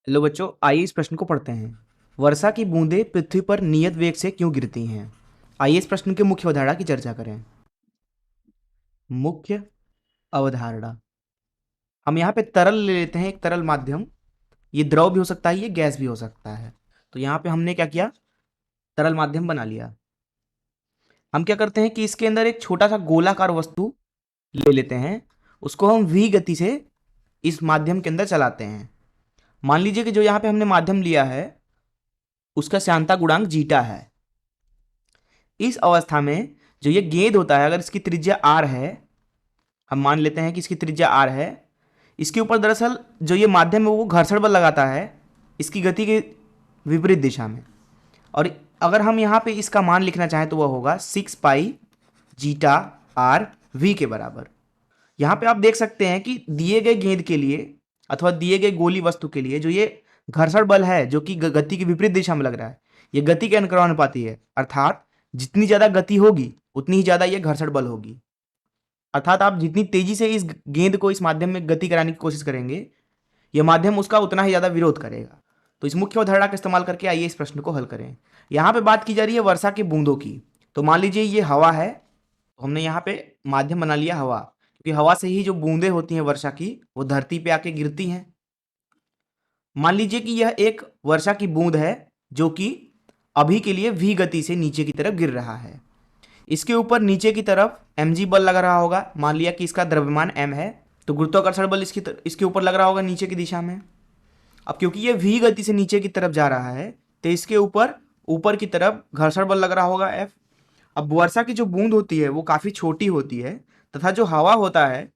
Hello बच्चों, आइए इस प्रश्न को पढ़ते हैं। वर्षा की बूंदें पृथ्वी पर नियत वेग से क्यों गिरती हैं? आइए इस प्रश्न की मुख्य अवधारणा की चर्चा करें। मुख्य अवधारणा, हम यहाँ पे तरल ले लेते हैं, एक तरल माध्यम। ये द्रव भी हो सकता है, ये गैस भी हो सकता है। तो यहाँ पे हमने क्या किया, तरल माध्यम बना लिया। हम क्या करते हैं कि इसके अंदर एक छोटा सा गोलाकार वस्तु ले लेते हैं, उसको हम v गति से इस माध्यम के अंदर चलाते हैं। मान लीजिए कि जो यहाँ पे हमने माध्यम लिया है उसका श्यानता गुणांक जीटा है। इस अवस्था में जो ये गेंद होता है, अगर इसकी त्रिज्या आर है, हम मान लेते हैं कि इसकी त्रिज्या आर है, इसके ऊपर दरअसल जो ये माध्यम है वो घर्षण बल लगाता है इसकी गति के विपरीत दिशा में। और अगर हम यहाँ पे इसका मान लिखना चाहें तो वह होगा 6 पाई जीटा आर वी के बराबर। यहाँ पे आप देख सकते हैं कि दिए गए गेंद के लिए अथवा दिए गए गोली वस्तु के लिए जो ये घर्षण बल है जो कि गति की विपरीत दिशा में लग रहा है, ये गति के अनुक्रमानुपाती है। अर्थात जितनी ज़्यादा गति होगी उतनी ही ज़्यादा ये घर्षण बल होगी। अर्थात आप जितनी तेजी से इस गेंद को इस माध्यम में गति कराने की कोशिश करेंगे, यह माध्यम उसका उतना ही ज़्यादा विरोध करेगा। तो इस मुख्य अवधारणा का इस्तेमाल करके आइए इस प्रश्न को हल करें। यहाँ पे बात की जा रही है वर्षा की बूंदों की। तो मान लीजिए ये हवा है, तो हमने यहाँ पे माध्यम बना लिया हवा, क्योंकि हवा से ही जो बूंदें होती हैं वर्षा की वो धरती पे आके गिरती हैं। मान लीजिए कि यह एक वर्षा की बूंद है जो कि अभी के लिए v गति से नीचे की तरफ गिर रहा है। इसके ऊपर नीचे की तरफ mg बल लग रहा होगा। मान लिया कि इसका द्रव्यमान m है, तो गुरुत्वाकर्षण बल इसके ऊपर लग रहा होगा नीचे की दिशा में। अब क्योंकि ये v गति से नीचे की तरफ जा रहा है तो इसके ऊपर की तरफ घर्षण बल लग रहा होगा f। अब वर्षा की जो बूंद होती है वो काफ़ी छोटी होती है तथा जो हवा होता है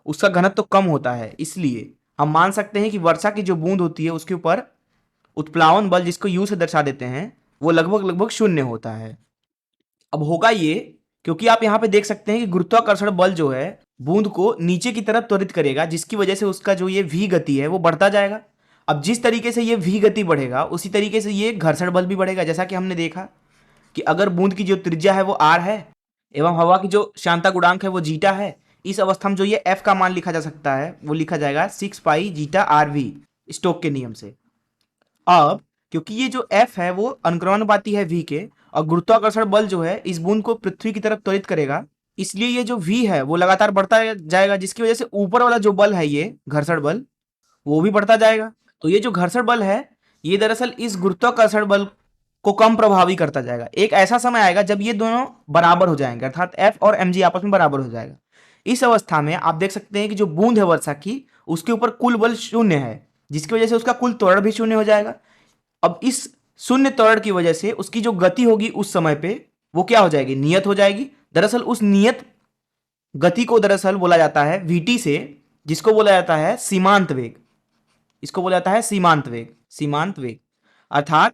उसका घनत्व तो कम होता है, इसलिए हम मान सकते हैं कि वर्षा की जो बूंद होती है उसके ऊपर उत्प्लावन बल, जिसको यू से दर्शा देते हैं, वो लगभग शून्य होता है। अब होगा ये, क्योंकि आप यहाँ पे देख सकते हैं कि गुरुत्वाकर्षण बल जो है बूंद को नीचे की तरफ त्वरित करेगा, जिसकी वजह से उसका जो ये v गति है वो बढ़ता जाएगा। अब जिस तरीके से ये v गति बढ़ेगा उसी तरीके से ये घर्षण बल भी बढ़ेगा। जैसा कि हमने देखा कि अगर बूंद की जो त्रिज्या है वो r है एवं हवा की जो श्यानता गुणांक है वो जीटा है, इस अवस्था में जो ये f का मान लिखा जा सकता है वो लिखा जाएगा 6 पाई जीटा आर वी, स्टोक के नियम से। अब क्योंकि ये जो f है वो अनुक्रमानुपाती है v के, और गुरुत्वाकर्षण बल जो है इस बूंद को पृथ्वी की तरफ त्वरित करेगा, इसलिए ये जो v है वो लगातार बढ़ता जाएगा, जिसकी वजह से ऊपर वाला जो बल है ये घर्षण बल वो भी बढ़ता जाएगा। तो ये जो घर्षण बल है ये दरअसल इस गुरुत्वाकर्षण बल को कम प्रभावी करता जाएगा। एक ऐसा समय आएगा जब ये दोनों बराबर हो जाएंगे, अर्थात f और mg आपस में बराबर हो जाएगा। इस अवस्था में आप देख सकते हैं कि जो बूंद है वर्षा की उसके ऊपर कुल बल शून्य है, जिसकी वजह से उसका कुल त्वरण भी शून्य हो जाएगा। अब इस शून्य त्वरण की वजह से उसकी जो गति होगी उस समय पे वो क्या हो जाएगी, नियत हो जाएगी। दरअसल उस नियत गति को दरअसल बोला जाता है vt से, जिसको बोला जाता है सीमांत वेग। इसको बोला जाता है सीमांत वेग। अर्थात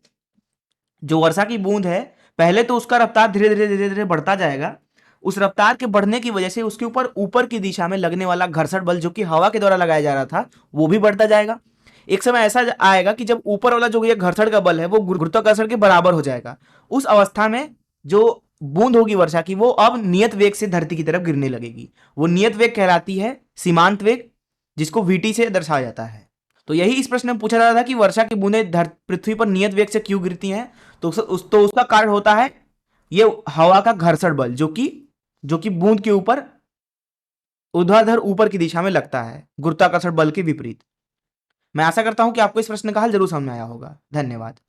जो वर्षा की बूंद है पहले तो उसका रफ्तार धीरे धीरे बढ़ता जाएगा। उस रफ्तार के बढ़ने की वजह से उसके ऊपर की दिशा में लगने वाला घर्षण बल जो कि हवा के द्वारा लगाया जा रहा था वो भी बढ़ता जाएगा। एक समय ऐसा आएगा कि जब ऊपर वाला जो ये घर्षण का बल है वो गुरुत्वाकर्षण के बराबर हो जाएगा। उस अवस्था में जो बूंद होगी वर्षा की वो अब नियत वेग से धरती की तरफ गिरने लगेगी। वो नियत वेग कहलाती है सीमांत वेग, जिसको vt से दर्शाया जाता है। तो यही इस प्रश्न में पूछा जा रहा था कि वर्षा की बूंदें पृथ्वी पर नियत वेग से क्यों गिरती हैं। तो उसका कारण होता है ये हवा का घर्षण बल जो कि बूंद के ऊपर ऊर्ध्वाधर ऊपर की दिशा में लगता है गुरुत्वाकर्षण बल के विपरीत। मैं आशा करता हूं कि आपको इस प्रश्न का हल जरूर समझ में आया होगा। धन्यवाद।